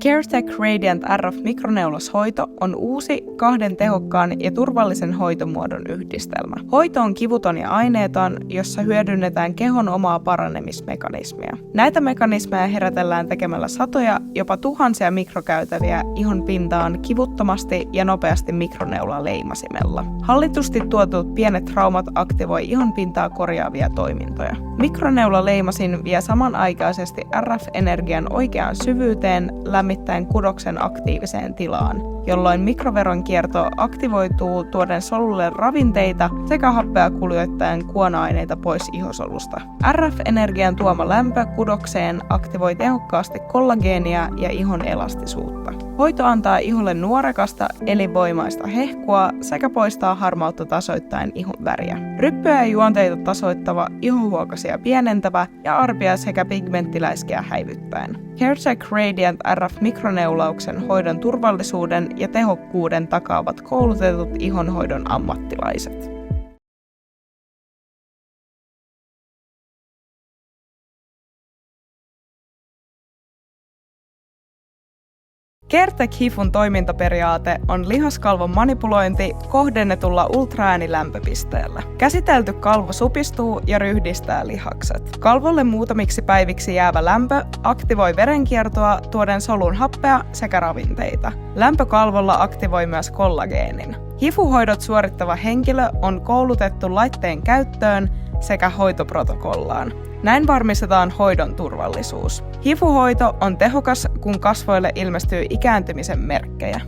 CareTech Radiant RF mikroneulashoito on uusi, 2 tehokkaan ja turvallisen hoitomuodon yhdistelmä. Hoito on kivuton ja aineeton, jossa hyödynnetään kehon omaa paranemismekanismia. Näitä mekanismeja herätellään tekemällä satoja, jopa tuhansia mikrokäytäviä ihon pintaan kivuttomasti ja nopeasti mikroneulalleimasimella. Hallitusti tuotut pienet traumat aktivoi ihon pintaa korjaavia toimintoja. Mikroneulalleimasin vie samanaikaisesti RF-energian oikeaan syvyyteen lämmittäen kudoksen aktiiviseen tilaan, jolloin mikroveronkierto aktivoituu tuoden solulle ravinteita sekä happea kuljettaen kuona-aineita pois ihosolusta. RF-energian tuoma lämpö kudokseen aktivoi tehokkaasti kollageenia ja ihon elastisuutta. Hoito antaa iholle nuorekasta, elinvoimaista hehkua sekä poistaa harmautta tasoittaen ihon väriä. Ryppyjä ja juonteita tasoittava, ihohuokasia pienentävä ja arpia sekä pigmenttiläiskiä häivyttäen. CareTech Radiant RF mikroneulauksen hoidon turvallisuuden ja tehokkuuden takaavat koulutetut ihonhoidon ammattilaiset. CareTech HIFUn toimintaperiaate on lihaskalvon manipulointi kohdennetulla ultraäänilämpöpisteellä. Käsitelty kalvo supistuu ja ryhdistää lihakset. Kalvolle muutamiksi päiviksi jäävä lämpö aktivoi verenkiertoa tuoden solun happea sekä ravinteita. Lämpö kalvolla aktivoi myös kollageenin. HIFU-hoidot suorittava henkilö on koulutettu laitteen käyttöön sekä hoitoprotokollaan. Näin varmistetaan hoidon turvallisuus. HIFU-hoito on tehokas, kun kasvoille ilmestyy ikääntymisen merkkejä.